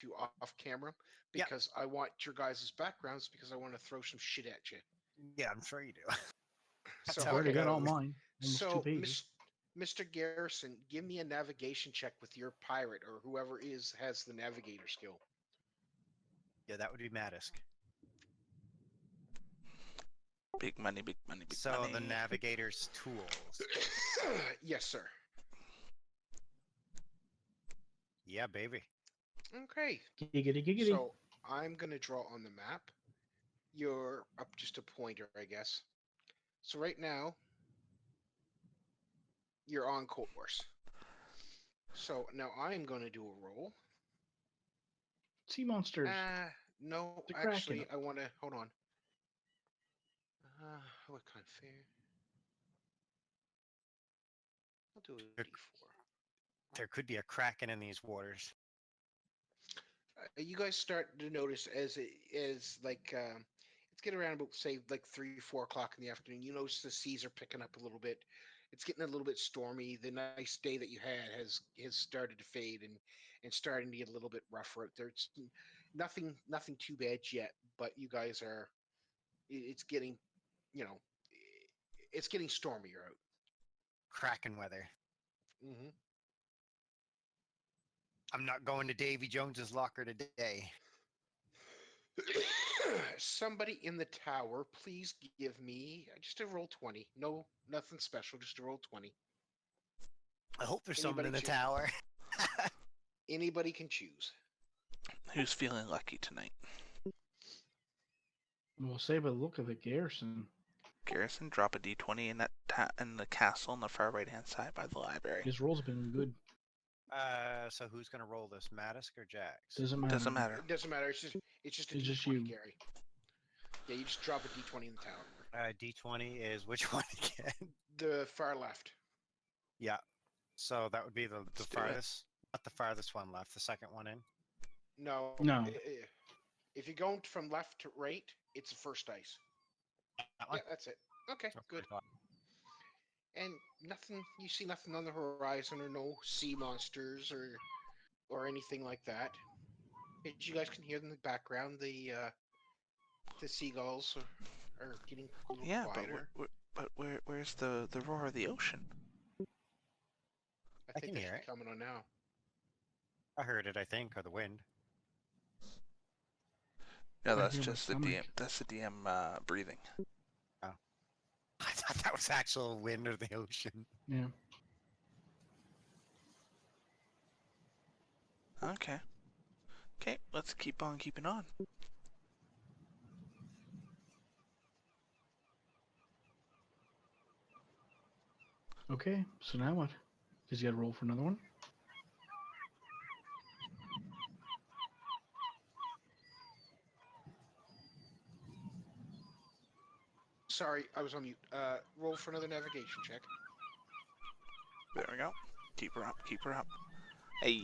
you off camera Yeah. because I want your guys' backgrounds because I want to throw some shit at you. Yeah, I'm sure you do. That's So how I've it already okay, got all goes. mine. Almost two so pages. Mr. Garrison, give me a navigation check with your pirate or whoever is has the navigator skill. Yeah, that would be Madisk. Big money, big money, big So money. the navigator's tools. Yes, sir. Yeah, baby. Okay, Giggity giggity. so I'm gonna draw on the map. You're up just a pointer, I guess. So right now you're on course. So now I'm gonna do a roll. Sea monsters. No, The actually, Kraken. I want to hold on. What kind of fair? I'll do a D4. There could be a kraken in these waters. You guys start to notice as it is like it's getting around about say like 3, 4 o'clock in the afternoon. You notice the seas are picking up a little bit. It's getting a little bit stormy. The nice day that you had has started to fade and starting to get a little bit rougher out there. It's nothing too bad yet, but you guys are. It's getting you know it's getting stormier out. Kraken weather. Hmm. I'm not going to Davy Jones's locker today. Somebody in the tower, please give me just a roll 20. No, nothing special, just a roll 20. I hope there's someone Anybody in the choose? tower. Anybody can choose. Who's feeling lucky tonight? We'll say by the look of it, Garrison. Garrison, drop a d20 in that in the castle on the far right hand side by the library. His roll's been good. So who's gonna roll this, Madisk or Jax? Doesn't matter. Doesn't matter. It doesn't matter. It's just a It's just D20, you. Gary. Yeah, you just drop a D20 in the tower. D20 is which one again? The far left. Yeah. So that would be the Let's do it. farthest, not the farthest one left, the second one in. No. No. If you're going from left to right, it's the first dice. That one? Yeah, that's it. Okay, That's good. what And nothing. You see nothing on the horizon, or no sea monsters, or anything like that. As you guys can hear in the background, the seagulls are getting a little Yeah, quieter. but where's the roar of the ocean? I think can that hear should be coming on now. I heard it, I think, or the wind. No, I that's hear my just the stomach. DM. That's the DM breathing. I thought that was actual wind or the ocean. Yeah. Okay. Okay, let's keep on keeping on. Okay. So now what? Does he got to roll for another one? Sorry, I was on mute. Roll for another navigation check. There we go. Keep her up. Keep her up. Hey.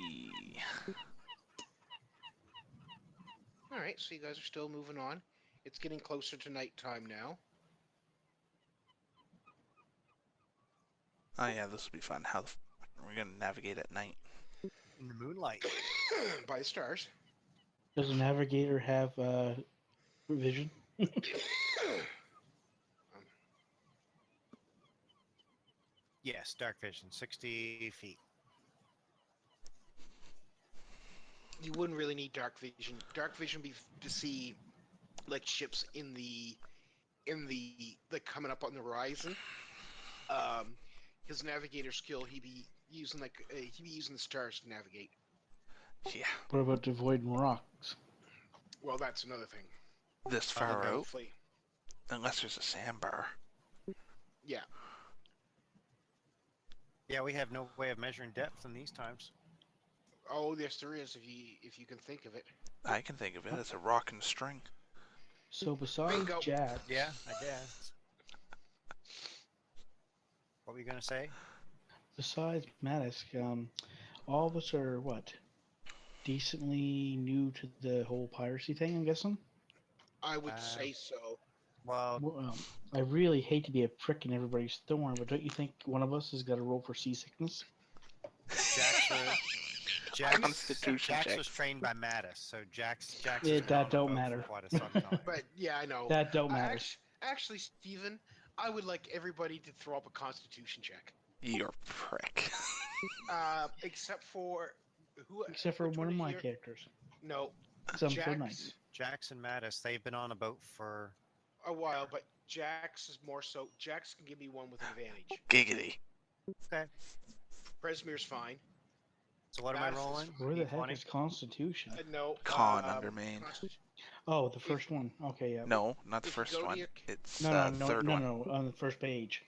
All right, so you guys are still moving on. It's getting closer to nighttime now. Oh yeah, this will be fun. How the are we gonna navigate at night? In the moonlight. By the stars. Does a navigator have vision? Yes, dark vision, 60 feet. You wouldn't really need dark vision. Dark vision be to see like ships in the like coming up on the horizon. His navigator skill, he'd be using the stars to navigate. Yeah. What about avoiding rocks? Well, that's another thing. This far out, Hopefully, unless there's a sandbar. yeah. Yeah, we have no way of measuring depth in these times. Oh, yes, there is. If you can think of it. I can think of it as a rock and a string. So besides Bingo. Jack, Yeah, I guess. What were you gonna say? besides Madisk, all of us are what? Decently new to the whole piracy thing, I'm guessing. I would say so. Well, Well, I really hate to be a prick in everybody's thorn, but don't you think one of us has got to roll for seasickness? Jack's Jax, Constitution Jax check. was trained by Mattis, so Jax Yeah, has been on that the don't boat matter. for quite some time. But yeah, I know. That don't matter. Actually, Steven, I would like everybody to throw up a Constitution check. You're a prick. Except for who? Except for which one of my here? characters. No, Some so Jax. nice. Jax and Mattis, they've been on a boat for. A while, but Jax is more so. Jax can give me one with advantage. Giggity. Okay. Presmir's fine. So what am I Mattis is rolling? Where the heck D20? is Constitution? No. Con under main. Oh, the first one. Okay, yeah. No, not the If you first go to one. your- It's No, third one. no, on the first page.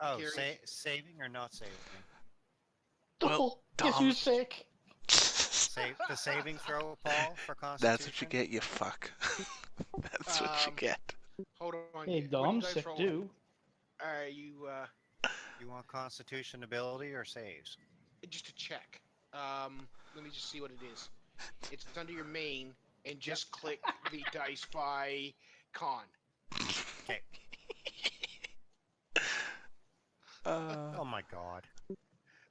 Oh, Gary. saving or not saving? Well, guess Dom- who's sick? Save the saving throw, Paul, for Constitution. That's what you get, you fuck. That's what you get. Hold on. Hey, what Dom's you guys sick rolling? too. Are you You want Constitution ability or saves? just a check? Let me just see what it is. It's under your main, and just click the dice by con. Okay. Oh my god.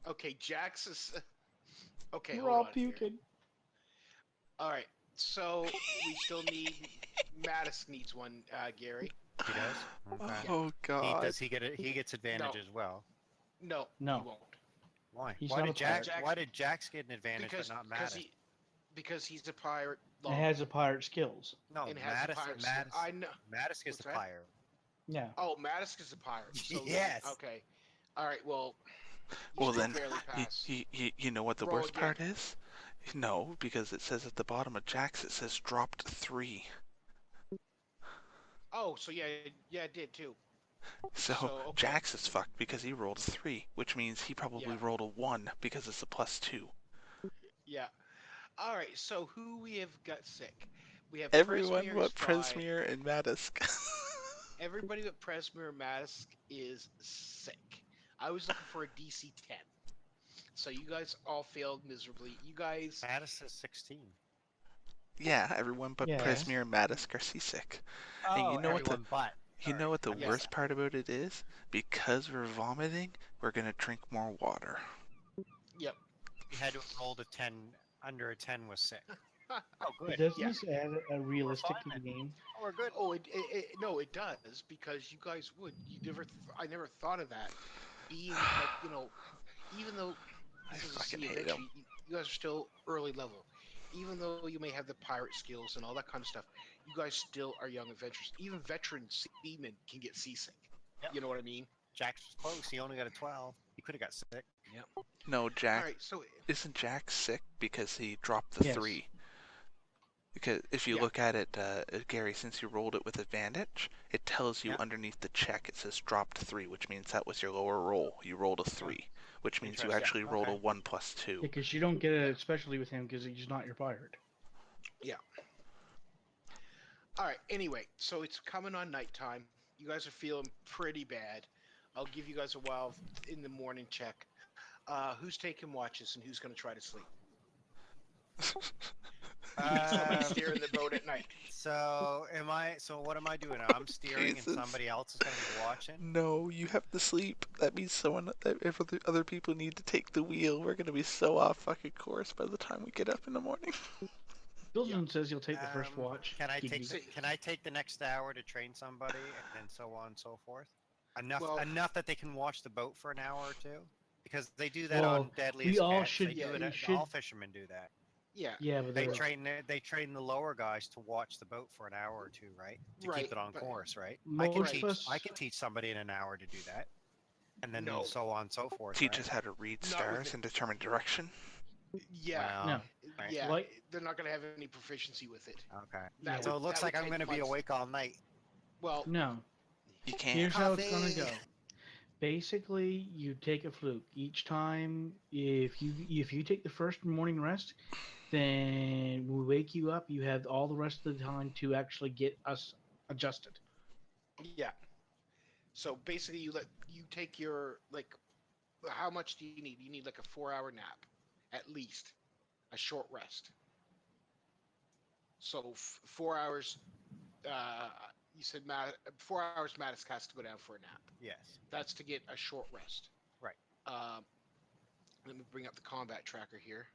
Okay, Jax is. Okay, We're hold all on here. puking. All right, so we still need. Mattis needs one, Gary. He does? Okay. Oh god. Does he get it? He gets advantage No. as well. No, No. he won't. Why? He's Why not did a pirate. Jax? Why did Jax get an advantage Because but not because Mattis? because he's a pirate. It has the pirate skills. No, and has the Mattis. pirate. Mattis. I know. Mattis gets What's the that? fire. Yeah. Oh, Mattis is a pirate. So Yes. Okay. All right. Well. Well still then, barely pass. you know what the Roll worst again. part is? No, because it says at the bottom of Jax, it says dropped 3. Oh, so yeah, it did too. So, okay. Jax is fucked because he rolled a 3, which means he probably Yeah. rolled a 1 because it's a +2. Yeah. All right. So who we have got sick? We have Everyone Presmir is but fine. Presmir and Madisk. Everybody but Presmir and Mattis is sick. I was looking for a DC 10. So you guys all failed miserably. You guys. Mattis is 16. Yeah, everyone but Yeah. Presmir and Madisk are seasick. Oh, you know what the- everyone but. You know what the Yeah. worst part about it is? Because we're vomiting, we're gonna drink more water. Yep. You had to have rolled a 10. Under a 10 was sick. Oh, good. Doesn't Yeah. this add a realistic fine to the game? Oh, we're good. Oh, no, it does because you guys would. I never thought of that. Being like, even though I this is a fucking sea hate adventure, him. you guys are still early level. Even though you may have the pirate skills and all that kind of stuff, you guys still are young adventurers. Even veteran seamen can get seasick. Yep. You know what I mean? Jax was close. He only got a 12. He could have got sick. No, All Jack. right, so Isn't Jack sick because he dropped the Yes. 3? Because if you Yeah. look at it, Gary, since you rolled it with advantage, it tells you Yeah. underneath the check it says dropped 3, which means that was your lower roll. You rolled a 3, which means you Interesting. actually rolled a Okay. 1 plus 2. Because you don't get a specialty with him because he's not your pirate. all right. Anyway, so it's coming on nighttime. You guys are feeling pretty bad. I'll give you guys a while in the morning check. Who's taking watches and who's going to try to sleep? Somebody steering the boat at night. So what am I doing? I'm steering Jesus. and somebody else is going to be watching? No, you have to sleep. That means if other people need to take the wheel, we're gonna be so off fucking course by the time we get up in the morning. Billson says he'll take the first watch. Can I Giggity. take the next hour to train somebody and so on and so forth? Well- Enough that they can watch the boat for an hour or two? Because they do that Well, on Deadliest we all Catch. should- They do yeah, it we at- should- all fishermen do that. Yeah. Yeah, but They they're- train the lower guys to watch the boat for an hour or two, right? To Right, keep it on but course, right? most of us. I can teach somebody in an hour to do that. And then No. so on and so forth. Teach right? us how to read Not with stars it. and determine direction. Yeah. Well, No. right. Yeah. Like- They're not going to have any proficiency with it. Okay. That So would- it looks that like would I'm take going to be months. awake all night. Well, No. You can't. Here's how it's gonna Coffee. go. Basically, you take a fluke each time. If you take the first morning rest, then we wake you up. You have all the rest of the time to actually get us adjusted. yeah. So basically, you take your how much do you need? You need like a 4-hour nap, at least, a short rest. So 4 hours. You said 4 hours. Mattis has to go down for a nap. Yes. That's to get a short rest. Right. Let me bring up the combat tracker here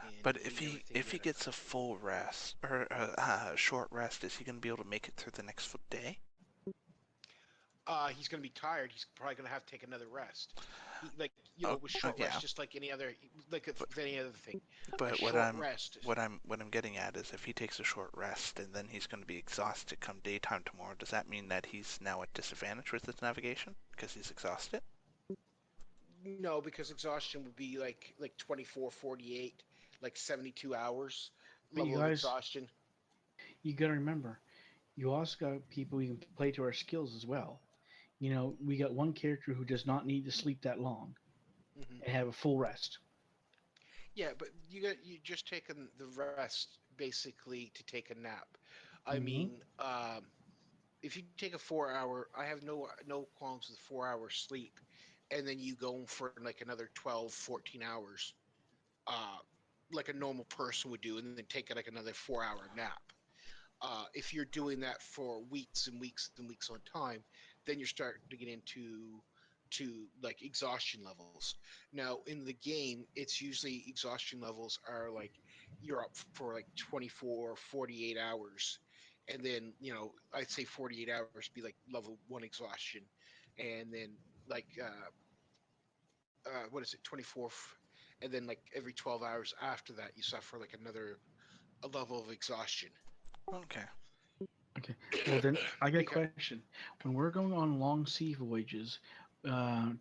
and But read everything if he again. gets a full rest or a short rest, is he gonna be able to make it through the next day? He's going to be tired. He's probably going to have to take another rest. Like Oh, with short rest, yeah. just like any other, like But, with any other thing. A but short rest. what I'm getting at is if he takes a short rest and then he's going to be exhausted come daytime tomorrow, does that mean that he's now at disadvantage with his navigation because he's exhausted? No, because exhaustion would be like 24, 48, like 72 hours But you level of guys, exhaustion. you got to remember, you also got people we can play to our skills as well. We got one character who does not need to sleep that long Hmm. and have a full rest. Yeah, but you just taken the rest basically to take a nap. I Hmm. mean, if you take a 4 hour, I have no qualms with 4 hour sleep, and then you go for like another 12, 14 hours, uh, like a normal person would do, and then take like another 4 hour nap. If you're doing that for weeks and weeks and weeks on time, then you're starting to get into like exhaustion levels. Now in the game, it's usually exhaustion levels are like you're up for like 24, 48 hours, and then I'd say 48 hours be like level 1 exhaustion, and then like what is it, 24, and then like every 12 hours after that you suffer like another a level of exhaustion. Okay. Okay. Well, then I got a Because question. When we're going on long sea voyages, I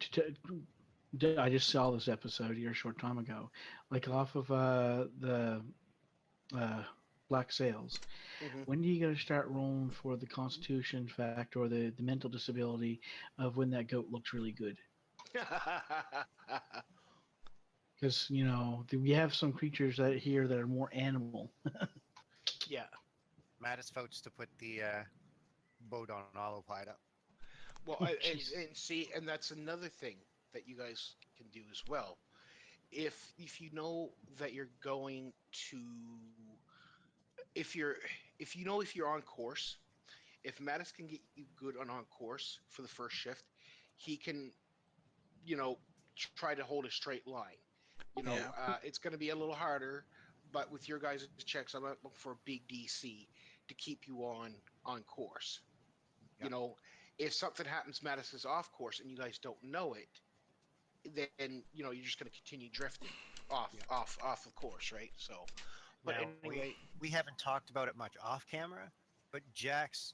just saw this episode here a short time ago, like off of the uh, Black Sails. hmm When do you got to start rolling for the Constitution factor or the mental disability of when that goat looks really good? Because we have some creatures that here that are more animal. yeah. Mattis votes to put the boat on autopilot. Well, Jeez. and see, and that's another thing that you guys can do as well. If you know that you're going to, if you're if you know if you're on course, if Mattis can get you good on course for the first shift, he can you know try to hold a straight line. Yeah. It's going to be a little harder, but with your guys' checks, I'm looking for a big DC to keep you on course. You Yep. know, if something happens, Mattis is off course, and you guys don't know it, then you're just going to continue drifting Yeah. off of course, right? So, but Now anyway, we haven't talked about it much off camera, but Jax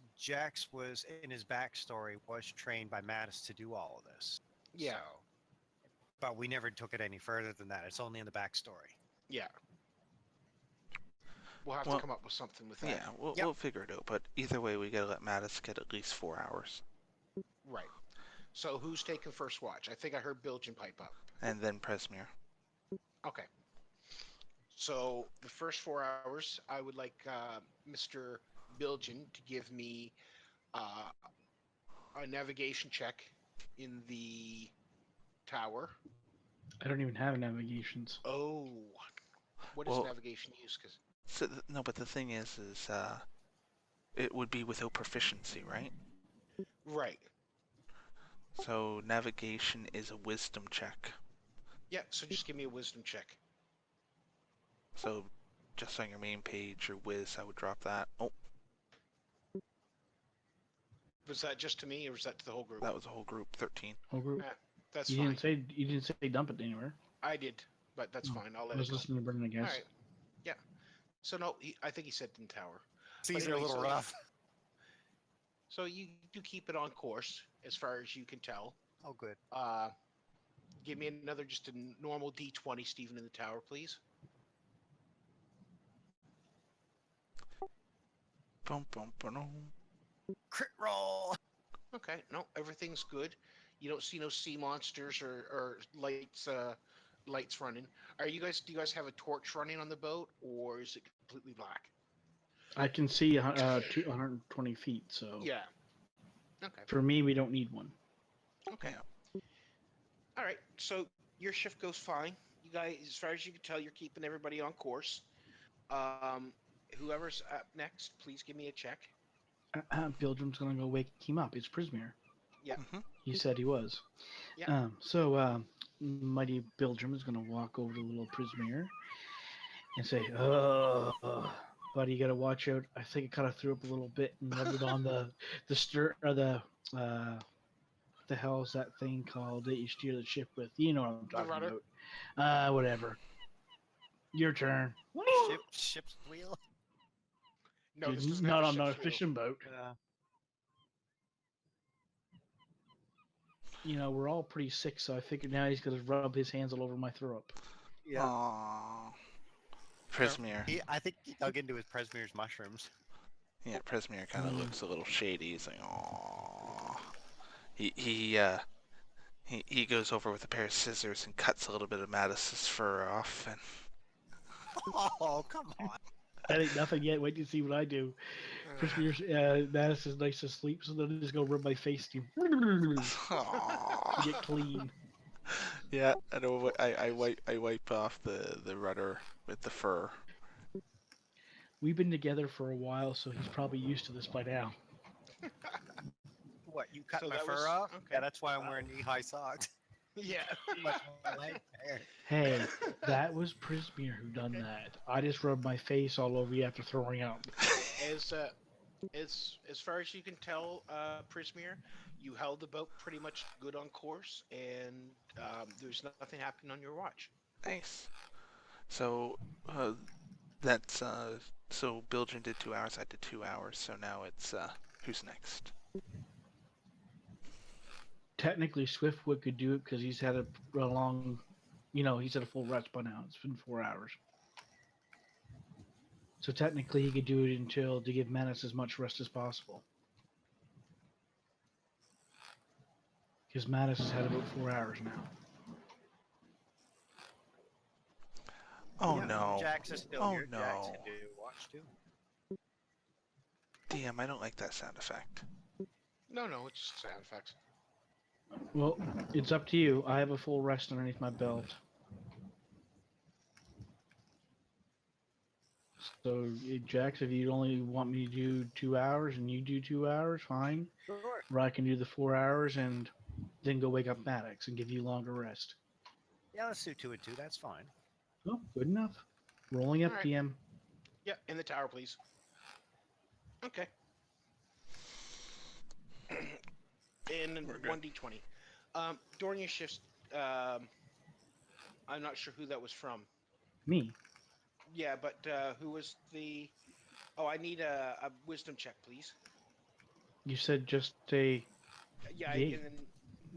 was in his backstory was trained by Mattis to do all of this. So, yeah, but we never took it any further than that. It's only in the backstory. yeah, we'll have to Well, come up with something with that. yeah, Yep. we'll figure it out. But either way, we gotta let Mattis get at least 4 hours, Right. So, who's taking first watch? I think I heard Bilgin pipe up. and then Presmere. Okay. So, the first 4 hours, I would like Mr. Bilgin to give me uh, a navigation check in the tower. I don't even have navigations. Oh, what is Well, navigation use? Because no, but the thing is, it would be without proficiency, right? right, So navigation is a wisdom check. yeah. So just give me a wisdom check. So just on your main page, your whiz, I would drop that. Oh, Was that just to me, or was that to the whole group? that was a whole group, 13. Whole group. That's You fine. didn't say dump it anywhere. I did, but that's Oh, fine. I'll I let was it go. listening to Brendan, I All guess. right. Yeah. So no, I think he said in tower. Seas are a anyway, little rough. So you do keep it on course as far as you can tell. Oh, good. Uh, give me another just a normal D20, Stephen, in the tower, please. Bum, bum, ba-dum. Crit roll. Okay. No, everything's good. You don't see no sea monsters or lights running. Do you guys have a torch running on the boat, or is it completely black? I can see 220 feet, so Yeah. Okay. for me, we don't need one. Okay. Yeah. All right. So your shift goes fine. You guys, as far as you can tell, you're keeping everybody on course. Um, whoever's up next, please give me a check. Pilgrim's gonna go wake him up. It's Prismere. Yeah. Hmm. He said he was. Yeah. Mighty Bilgrim is going to walk over to little Prismere and say, "Oh, buddy, you got to watch out. I think I kind of threw up a little bit and rubbed it on the stir or uh, what the hell is that thing called that you steer the ship with? You know what I'm The talking rudder. about. Whatever. Your turn. Ship's wheel. No, Dude, this doesn't have not a on a ship's wheel. fishing boat. We're all pretty sick, so I figured now he's gonna rub his hands all over my throat. Yeah. Aww. Prismere. I think he dug into his Presmire's mushrooms. Yeah, Prismere kind of Mm. looks a little shady. He's like, aww. He goes over with a pair of scissors and cuts a little bit of Mattis's fur off, and Oh, come on. That ain't nothing yet. Wait to see what I do. Prismere, Madison's nice to sleep, so then I just go rub my face to Aww. get clean. Yeah, I know. I wipe off the rudder with the fur. We've been together for a while, so he's probably used to this by now. What, you cut So my that fur was- off? okay. Yeah, that's why I'm wearing knee-high socks. Yeah. Too much of my leg hair. Hey, that was Prismere who done that. I just rubbed my face all over you after throwing up. As far as you can tell, Prismere, you held the boat pretty much good on course, and there's nothing happening on your watch. Nice. So, that's so Bilgin did 2 hours. I did 2 hours. So now it's who's next? Technically, Swiftwood could do it because he's had a long, he's had a full rest by now. It's been 4 hours. So technically, he could do it to give Manus as much rest as possible. Because Manus has had about 4 hours now. Oh Yeah, no. Jax is still Oh here. Jax no. can do watch too. Damn, I don't like that sound effect. No, it's just sound effects. Well, it's up to you. I have a full rest underneath my belt. So, Jax, if you only want me to do 2 hours and you do 2 hours, fine. Sure. Or I can do the 4 hours and then go wake up Maddox and give you longer rest. Yeah, let's do 2 and 2. That's fine. Oh, good enough. Rolling up, Alright. DM. Yeah, in the tower, please. Okay. And We're good. 1d20. During your shifts, I'm not sure who that was from. Me. Yeah, but who was the... Oh, I need a wisdom check, please. You said just a. Yeah, Yeah. and then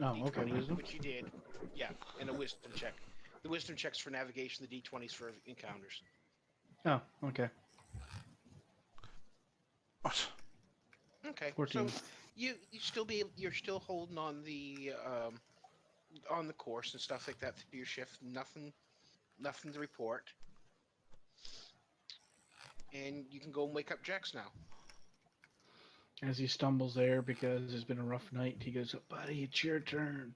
Oh, okay. D20, Wisdom. which you did. Yeah, and a wisdom check. The wisdom check's for navigation, the D20's for encounters. Oh, okay. What? Okay, 14. so you're still holding on the course and stuff like that through your shift. Nothing to report. And you can go and wake up Jax now. As he stumbles there because it's been a rough night, he goes, "Buddy, it's your turn."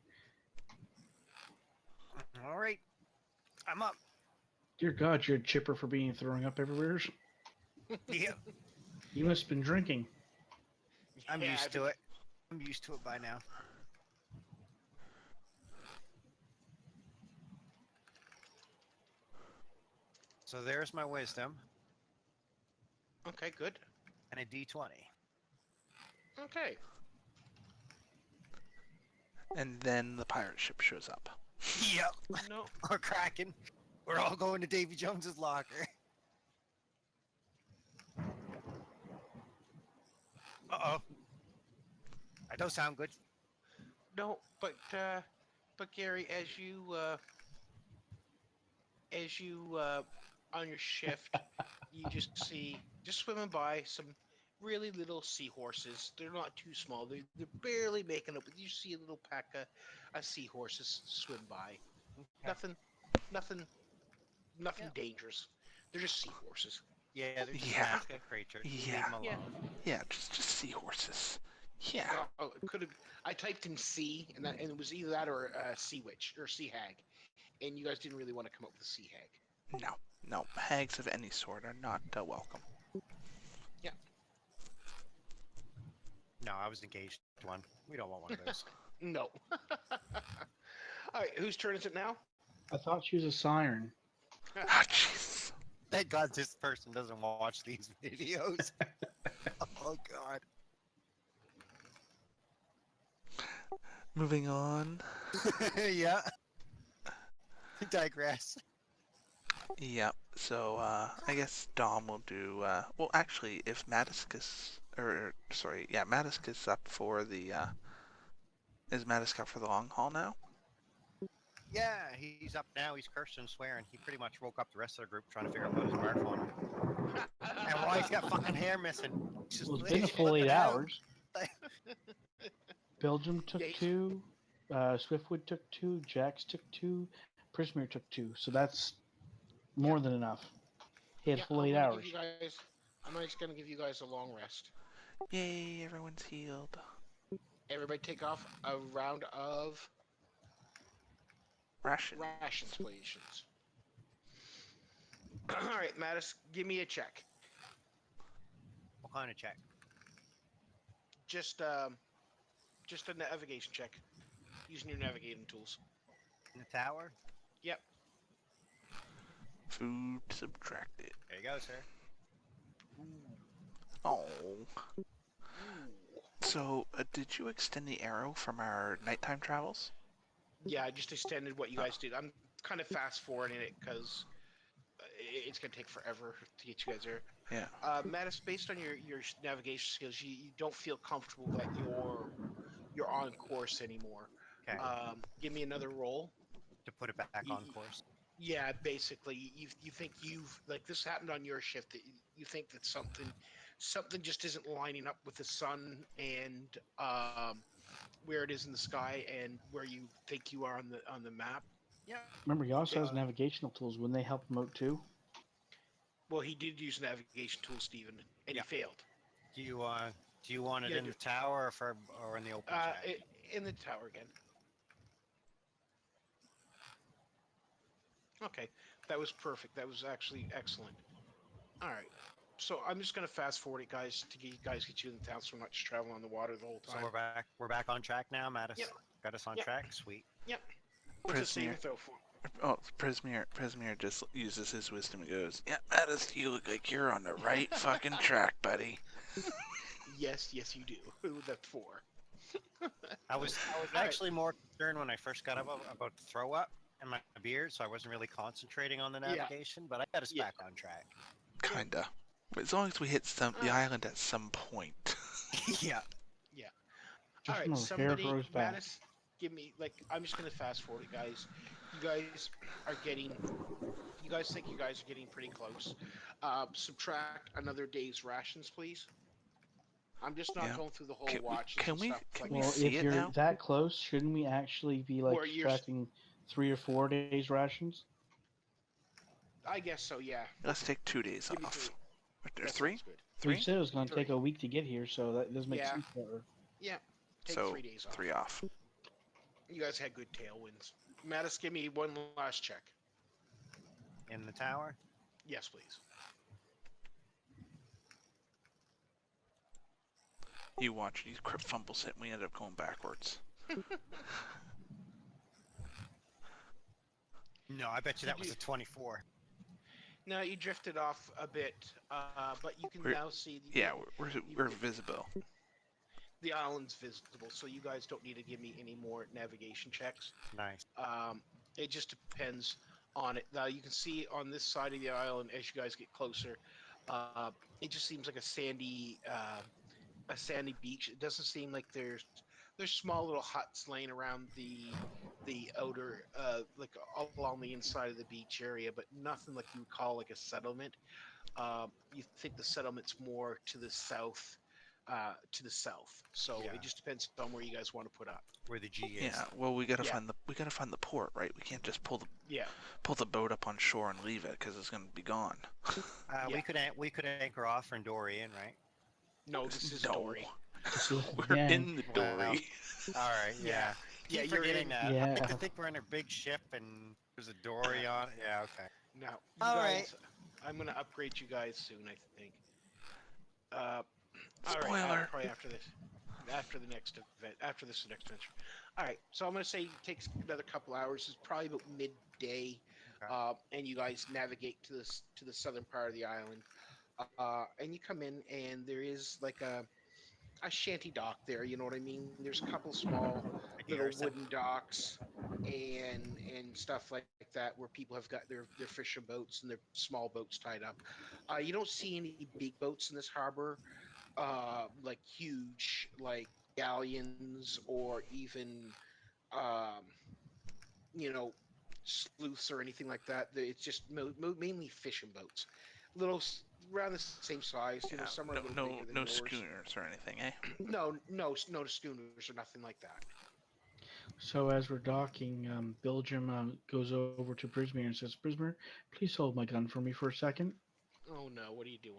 All right. I'm up. Dear God, you're chipper for being throwing up everywhere. Yeah, You must have been drinking. I'm Yeah, used to it. I'm used to it by now. So there's my wisdom Okay, good. and a D20. Okay. And then the pirate ship shows up. Yep. No. We're cracking. We're all going to Davy Jones's locker. Uh-oh. That don't sound good. No, but Gary, as you on your shift, you just see swimming by some really little seahorses. They're not too small. They're barely making up. But you see a little pack of seahorses swim by. Okay. Nothing Yeah. dangerous. They're just seahorses. Yeah, they're just Yeah. nasty creatures. Leave Yeah. them alone. Yeah. Yeah, just seahorses. Yeah. Oh, it could have. I typed in sea, and it was either that or sea witch or sea hag, and you guys didn't really want to come up with a sea hag. No. Hags of any sort are not welcome. No, I was engaged to one. We don't want one of those. No. All right, whose turn is it now? I thought she was a siren. Ah, jeez. Thank God this person doesn't watch these videos. Oh God. Moving on. Yeah. Digress. Yep. So I guess Dom will do. Well, actually, if Matiscus, or sorry, yeah, Matiscus up for the. Is Matiscus up for the long haul now? Yeah, he's up now. He's cursing and swearing. He pretty much woke up the rest of the group trying to figure out what his barf on. And why he's got fucking hair missing. Just Well, it's been a he's full 8 flipping out. hours. Belgium took Yeah. 2, Swiftwood took 2, Jax took 2, Prismere took 2. So that's more than enough. He had full 8 hours. I'm just going to give you guys a long rest. Yay! Everyone's healed. Everybody take off a round of Ration. rations, please. All right, Mattis, give me a check. What kind of check? Just a navigation check, using your navigating tools. In the tower? Yep. Food subtracted. There you go, sir. Oh. So, did you extend the arrow from our nighttime travels? Yeah, I just extended what you guys did. I'm kind of fast forwarding it because it's gonna take forever to get you guys there. Yeah. Mattis, based on your navigation skills, you don't feel comfortable that you're on course anymore. Okay. Give me another roll. To put it back on course. Yeah, basically, you think you've like this happened on your shift. That you think that something just isn't lining up with the sun and where it is in the sky and where you think you are on the map. Yeah. Remember, he also has navigational tools. Wouldn't they help him out too? Well, he did use navigation tool, Stephen, and Yeah. he failed. Do you want it Yeah, in the tower or in the open chat? In the tower again. Okay, that was perfect. That was actually excellent. All right, so I'm just gonna fast forward it, guys, to get you in the town, so we're not just traveling on the water the whole So time. we're back on track now, Mattis. Yep. Got us on Yep. track. Sweet. What's the saving Prismere. throw for? Oh, Prismere just uses his wisdom and goes, "Yeah, Mattis, you look like you're on the right fucking track, buddy." Yes, you do. That's 4. I was actually more concerned when I first got up about the throw up and my beard, so I wasn't really concentrating on the Yeah. navigation. But I got us Yeah. back on track. Kinda. As long as we hit the island at some point. Yeah. Just All right, when his hair somebody, grows back. Mattis, give me I'm just gonna fast forward it, guys. You guys are getting. You guys think you guys are getting pretty close. Subtract another day's rations, please. I'm just not Yeah. going through the whole Can we- watches can and we- stuff can like we Well, that. see if it you're now? that close, shouldn't we actually be like Or you're- extracting 3 or 4 days rations? I guess so. Yeah. Let's take 2 days Give me off. 3. There's That 3? sounds good. 3? You said it was going to take 3. a week to get here, so that does make Yeah. sense. Better. Yeah. Take So 3 days off. 3 off. You guys had good tailwinds. Mattis, give me one last check. In the tower. Yes, please. You watch these crypt fumbles hit and we end up going backwards. No, I bet you that Did was you- a 24. No, you drifted off a bit, but you can We're- now see. Yeah, we're visible. The island's visible, so you guys don't need to give me any more navigation checks. Nice. It just depends on it. Now you can see on this side of the island as you guys get closer, it just seems like a sandy beach. It doesn't seem like there's small little huts laying around the outer like all along the inside of the beach area, but nothing like you would call like a settlement. You think the settlement's more to the south. So Yeah. it just depends on where you guys want to put up. Where the G is. Yeah, well we gotta Yeah. find the port, right? We can't just pull Yeah. the boat up on shore and leave it because it's gonna be gone. Yeah. We could anchor off in Dorian, right? No, this is No. Dory. We're Yeah. in the Wow. dory. All right. Yeah. Yeah, Keep you're forgetting in. that. Yeah. I like to think we're in a big ship and there's a dory on it. Yeah. Okay. Now, you All guys, I'm gonna upgrade you guys soon, I think. All right, Spoiler. probably after this. after the next event, after this next adventure. All right, so I'm gonna say it takes another couple hours. It's probably about midday, Okay. and you guys navigate to the southern part of the island, and you come in, and there is like a shanty dock there. You know what I mean? There's a couple small A little garrison. wooden docks and stuff like that where people have got their fishing boats and their small boats tied up. You don't see any big boats in this harbor, like huge like galleons or even um, you know sleuths or anything like that. It's just mainly fishing boats, little around the same size. You know, some Yeah, are a little no, bigger than no, no yours. schooners or anything, eh? No schooners or nothing like that. So as we're docking, Bilgem goes over to Brismere and says, "Brismere, please hold my gun for me for a second." Oh no, what are you doing?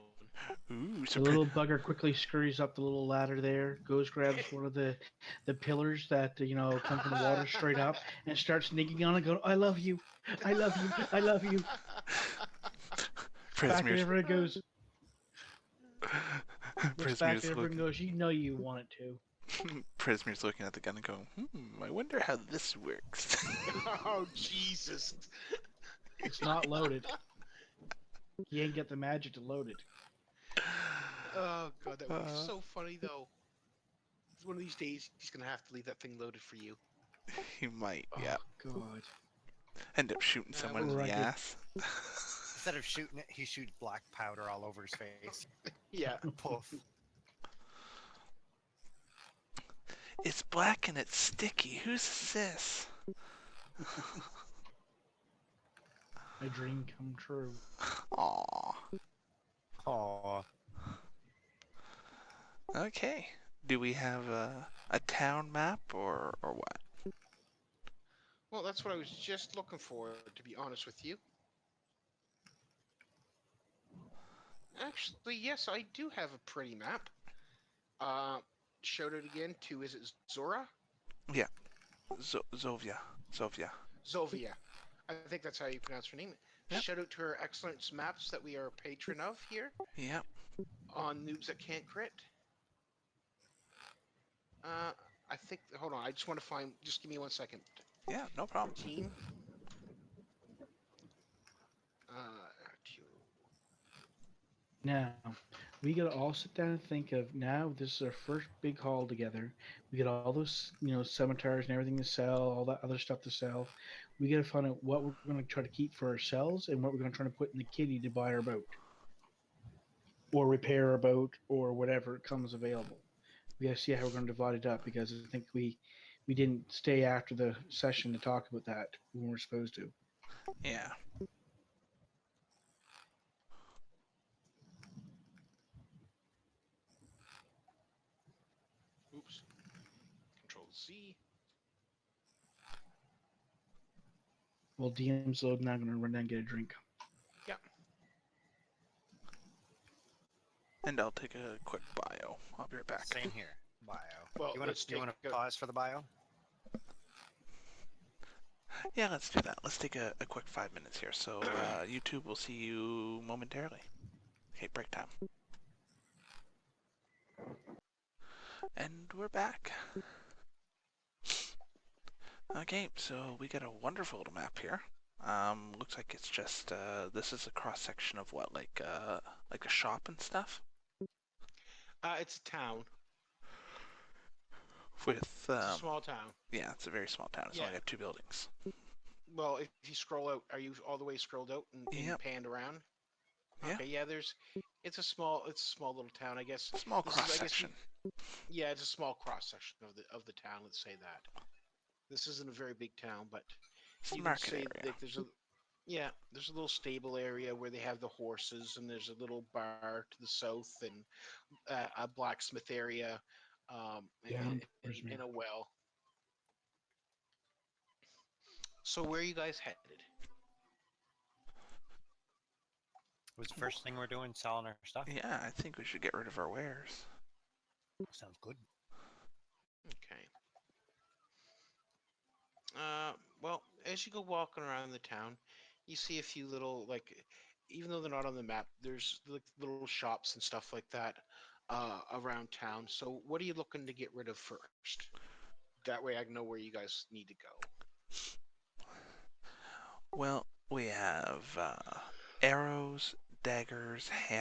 Ooh, The little bugger quickly scurries up the little ladder there, goes grabs one of the pillars that come from the water straight up, and starts nigging on it, going, "I love you, I love you, I love you." Back at Prismir's everyone goes, looks back at Prismir's everyone and looking. goes, "You know you want it to." Prismir's looking at the gun and going, I wonder how this works. Oh Jesus! It's not loaded. He ain't got the magic to load it. Oh god, that would be Uh, so funny though. One of these days, he's gonna have to leave that thing loaded for you. he might, Oh yeah, God. end up shooting someone in the Rugged. ass. Instead of shooting it, he shoots black powder all over his face. Yeah. Poof. It's black and it's sticky. Who's this? My dream come true. Aww. Aw. Okay. Do we have a town map or what? Well, that's what I was just looking for, to be honest with you. Actually, yes, I do have a pretty map. Uh, showed it again to, is it Zora? Yeah, Zovia. Zovia. Zovia. I think that's how you pronounce her name. Yep. Shout out to her excellent maps that we are a patron of here Yep. on Noobs That Can't Crit. Uh, I think, hold on, I just want to find, just give me 1 second. Yeah, no problem. Team. Uh, Now, we gotta all sit down and think of now. This is our first big haul together. We got all those, scimitars and everything to sell, all that other stuff to sell. We gotta find out what we're gonna try to keep for ourselves and what we're gonna try to put in the kitty to buy our boat, or repair our boat, or whatever comes available. We gotta see how we're gonna divide it up because I think we didn't stay after the session to talk about that when we're supposed to. Yeah. oops. Control Z. Well, DM's loading. Now I'm gonna run down and get a drink. Yeah. And I'll take a quick bio. I'll be right back. Same here. Bio. Well, you let's want take to a- pause for the bio? Yeah, let's do that. Let's take a quick 5 minutes here. So, YouTube will see you momentarily. Okay, break time. And we're back. Okay, so we got a wonderful little map here. Looks like it's just this is a cross section of what, like a shop and stuff. It's a town. With It's a small town. yeah, it's a very small town. It's Yeah. only got 2 buildings. Well, if you scroll out, are you all the way scrolled out and Yep. panned around? Yeah. Okay, yeah. It's a small little town, I guess. Small This is- cross I guess section. Yeah, it's a small cross section of the town. Let's say that. This isn't a very big town, but It's a you can market say area. that there's a little stable area where they have the horses, and there's a little bar to the south, and a blacksmith area, Yeah, where's me? and a well. So where are you guys headed? Was the first thing we're doing selling our stuff? Yeah, I think we should get rid of our wares. Sounds good. Okay. Well, as you go walking around the town, you see a few little, like, even though they're not on the map, there's like little shops and stuff like that. around town. So what are you looking to get rid of first? That way I know where you guys need to go. Well, we have arrows, daggers, hammers.